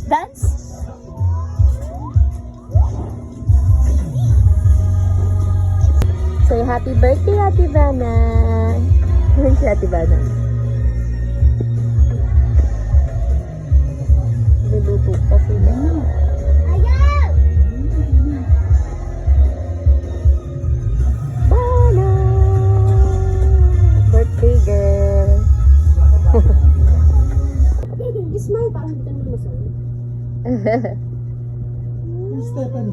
Dance? Say happy birthday, Ate Bana. Ayun si Ate Bana. Niluto pa sila. Bana! Birthday girl. Smile pa, hindi ka naman masaya.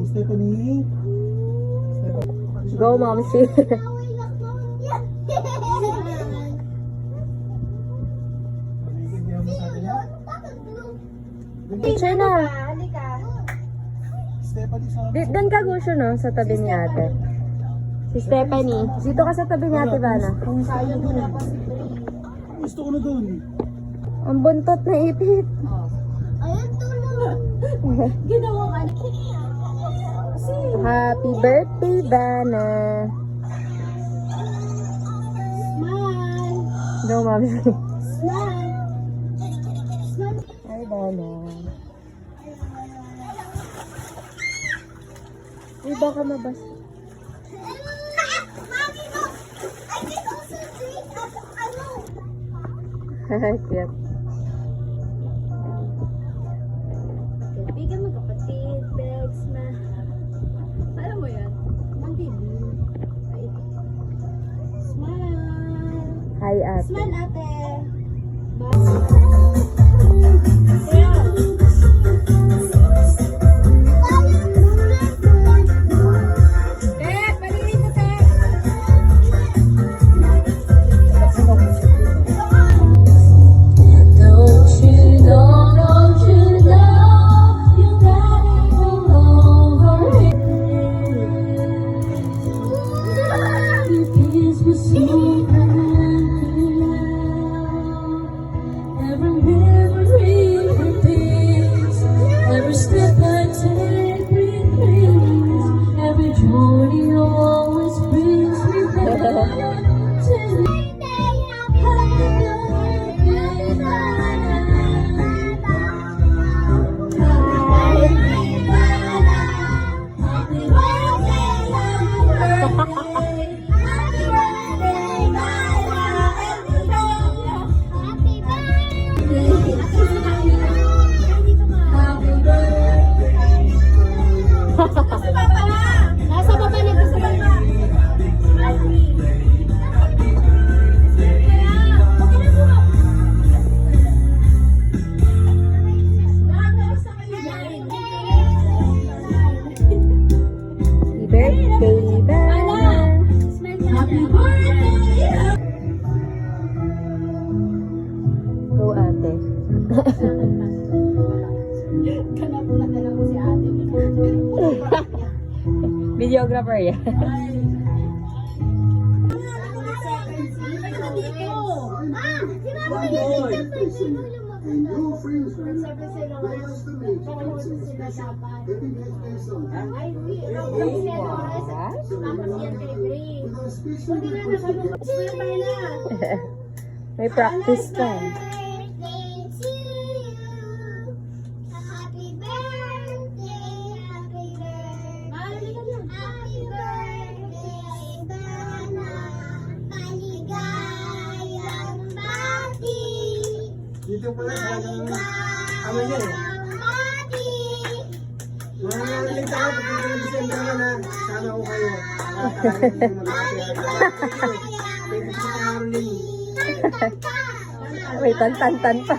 Stephanie. Go, Momsi. Picture na. Doon ka, Gusyo, no? Sa tabi ni ate. Si Stephanie. Dito ka sa tabi ni ate, Bana. Gusto ko na doon. Ang buntot na ipit. Ayun, tulong. Ginawa ka na. Happy birthday, Bana. Smile. Go, Momsi. Smile. Smile. Hi, Bana. Uy, baka mabasa. Mommy, look. I can also drink ano. Cute. Kaibigan magkapatid, Bex, na. Alam mo yan? Mandibin. Smile. Hi, ate. Smile, ate. Every step I take brings every journey always brings me back to you. Nasa baba na gusto ba? Happy birthday, Bana. Happy birthday! Go, ate. Kanapula ko si ate. Videographer yan. And your friends are nice to meet you. May practice ka. Dito pala sa ano niya eh. Maraming tao pag ng December naman ha. Sama ko kayo. Pwede ko sa Caroline. May tan-tan-tan pa.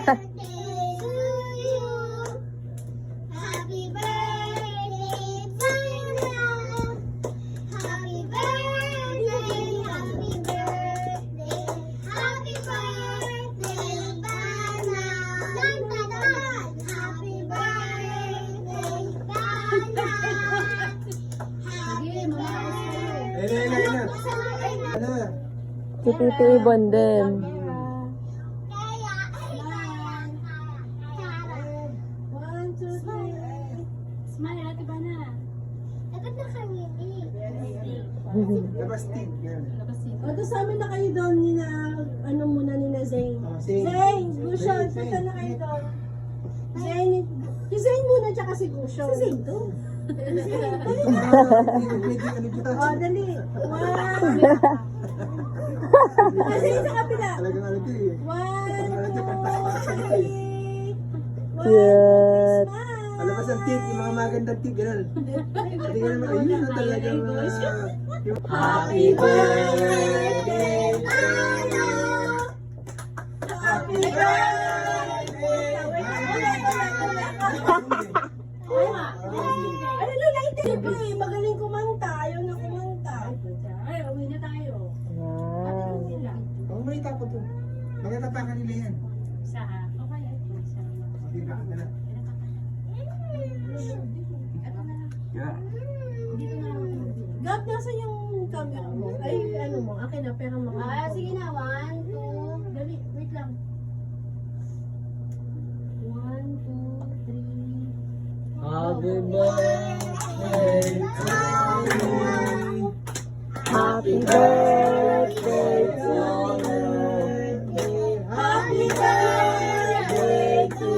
Si Titi Ibon din. Smile, ate ba na? Labastig. O, doon sa amin na kayo doon, nina, ano muna, nina Zane. Zane. Zane, Gusyon, punta na kayo doon. Zane, Si Zayn muna, tsaka si Gusyo. Si Zayn to. Oh, dali. One. Kasi sa kapila. Talagang ano ito eh. 1, 2, 3. Cute. Alabas ang tip, yung mga magandang tip, gano'n. Hindi ka naman, ayun na talagang Happy birthday to you. Happy birthday. Ano na naitip eh, magaling kumanta, ayaw na kumanta. Ay, uwi na tayo. Yan. Huwag mo itapon to. Magtatapakan nila yan. Sige ka, gano'n. Gab, nasan yung camera mo? Ay, ano mo, akin na, pera mo. Sige na, 1, 2. Dali, wait lang. 1, 2, 3. Happy birthday to you. Happy birthday to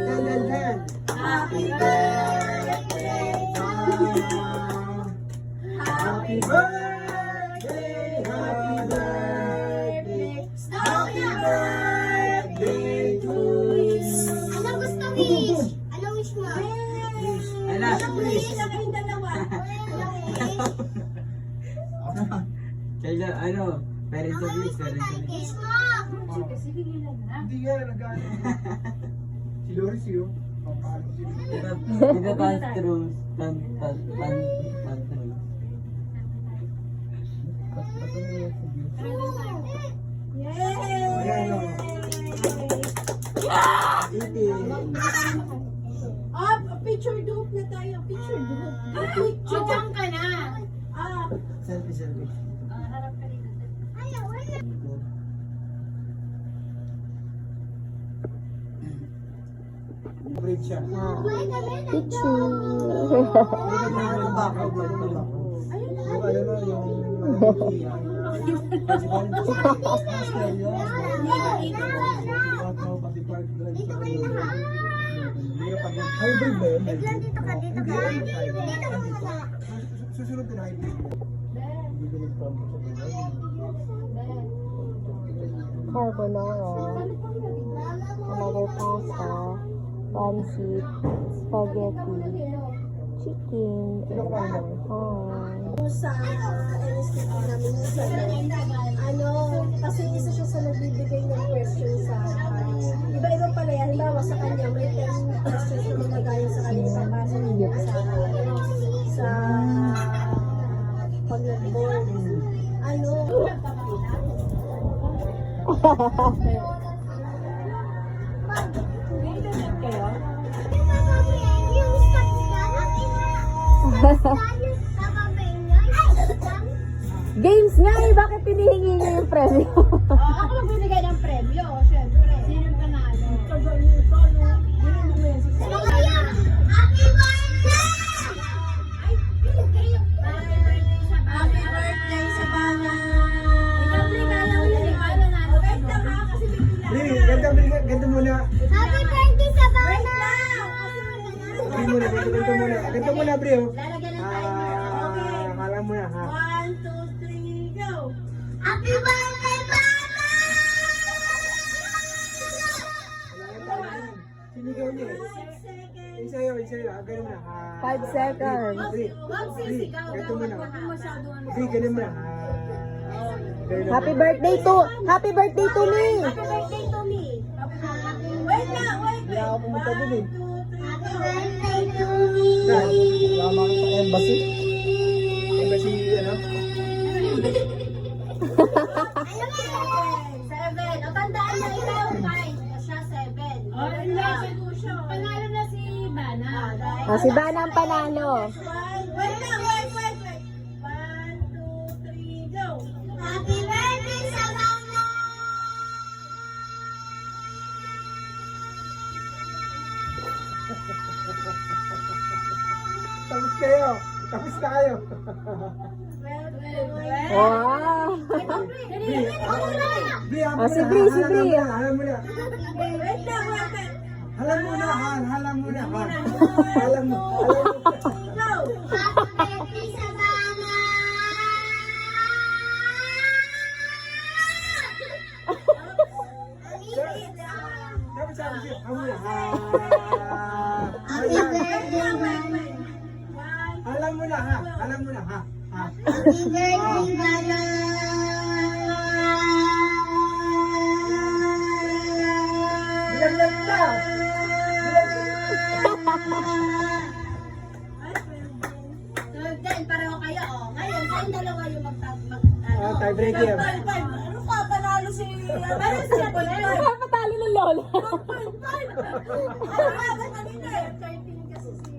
Happy birthday to you. Happy birthday to you. Happy birthday, happy birthday, happy birthday to you. Ano gusto wish? Ano wish mo? Ala, Wish na kayong dalawa. Kaya ano, parents of this, parents of this. Wish mo! Hindi nga, nag-ano. Si Loris yun. Pampalo si Loris. Dito tantrums, tantrums. Ayan, o. Ah, picture dope na tayo. Picture dope. Picture. Diyan ka na! Ah, Selfie, selfie. Harap ka dito. Ayaw, wala. Break siya. picture. Yung bakaw, yung bakaw. Yung ano no, yung malamig. Australia. Bakaw, pati park drive. Hybrid ba yun? Dito ka, dito ka. Dito ka muna. Susunod din hybrid. Hindi ko nag-promise sa buhay. Carbonara. Another pasta. Pancit. Spaghetti. Chicken. sa NSTP namin ano, kasi isa siya sa nagbibigay ng question sa iba-iba pala yan. Halimbawa sa kanya, may 10 questions na magagaya sa kanya ipapasa niya sa pag-board. Ano? Games nga eh, bakit pinihingi niyo yung premyo? Ako magbibigay ng premyo, syempre. Sino panalo? Happy birthday sa bana! Ikaw, regalo mo yung ano na. Wait lang ha, kasi bigla. Ganda muna. Happy birthday sa bana! Ganda muna, Bri. Oh. Lalagyan ng timer. Okay. Akala mo na, ha? 1, 2, 3, go! Happy birthday, Mama! Sinigaw niya. 6 seconds. Isayo. Ganun mo na. 5 seconds. Huwag sisigaw. Ganito mo na. Huwag masyadong ano. Bri, ganun mo na. Happy birthday to me! Happy birthday to me! Wait lang, wait. Hindi ako pumunta dun eh. 1, 2, 3, go! Happy birthday to me! Wala makita sa embassy. Embassy, ano? Seven. O, tandaan na ikaw. 5. Siya 7. Panalo na si Bana. Si Bana ang panalo. Wait lang, wait. 1, 2, 3, go! Happy birthday sa Bana! Tapos kayo. Tapos na kayo. Wow! Bri, si Bri. Alam mo na. Wait lang, wait. Halam mo na, Han. Halam mo na, Han. Halam mo. Dapat sabi siya, halam mo na, Han. Halam mo na, ha. Halam mo na, ha. Bilaglag ka. Then, pareho kayo, oh. Ngayon, kayong dalawa yung Tiebreaker. Ano ka, panalo si... Parang si Ate Ed. Patalo ng lola. 2.5. Ano nga kanina eh. 13 kasi si...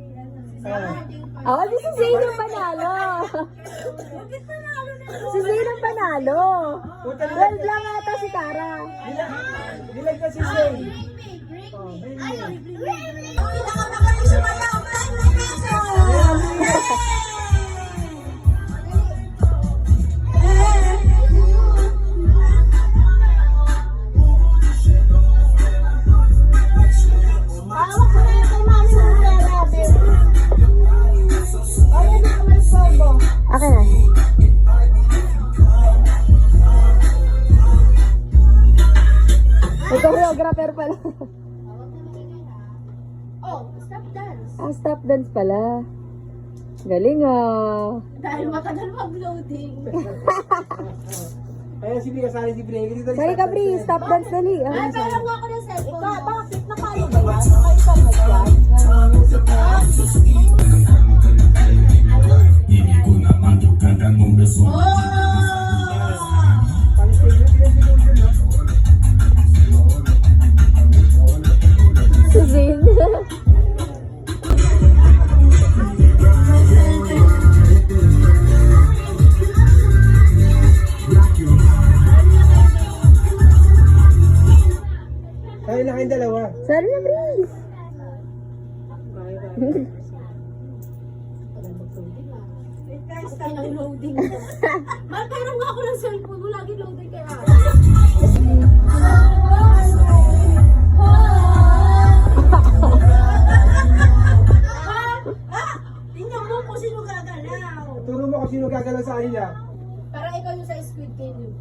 Oh, di si Zane yung panalo. Bakit panalo na? Si Zane ang panalo. 12 lang ata si Tara. Bilag ka si Zane. Pinakamagaling sumayaw. 10 pesos! Hawak ko na yung kay Mami Muna natin. Ayan na may sobo. Akin na. May choreographer pala. Oh, stop dance. Ah, stop dance pala. Galing ah. Dahil matagal mag-loading. Ayan, sige kasali si Bri. Sorry ka, Bri. Stop dance dali. Ay, Ah. pero nga ako ng cellphone. Ikaw, bakit? Nakalo ba yan? Nakaipan mo dyan? Music na? Hindi ko naman yung ganda mong beso. Si Zane. Kaya na kayong dalawa. Sorry na, Bri. Guys, tayo ng loading. Magkaroon nga ako ng cellphone mo. Lagi loading kaya. Tingnan mo kung sino gagalaw. Turo mo kung sino gagalaw sa kanila. Parang ikaw yung sa Squid Game.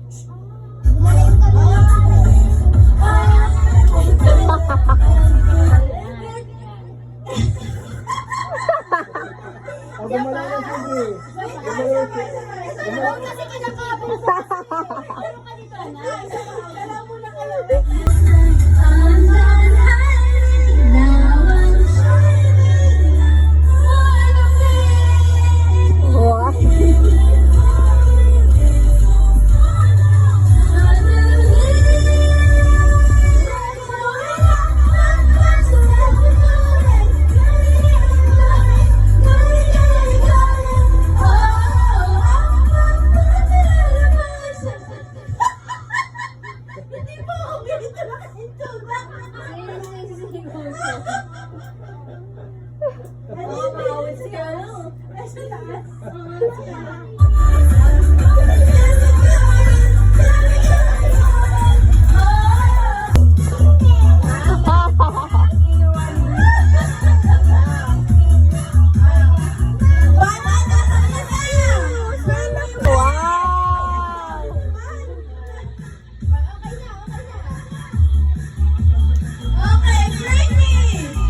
O, gumalaw na si Bri. Huwag kasi kinakabot. Pero kanito na. Dalaw mo na kayo. I'm not hiding, now I'm shining for the pain. Wow. Okay, Britney!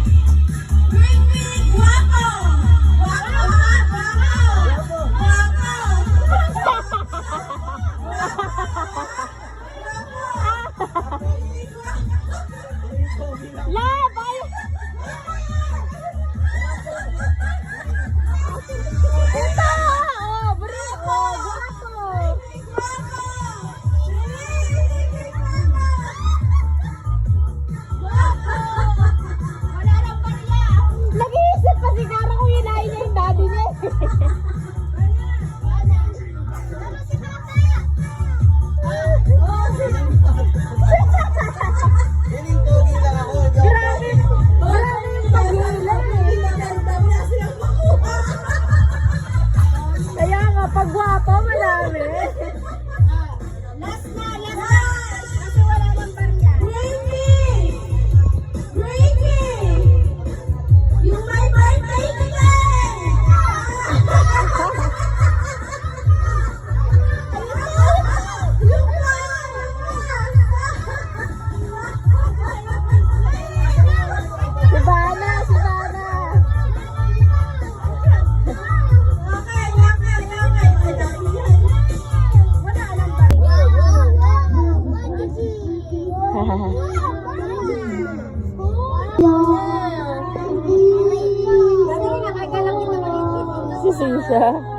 Lasing siya.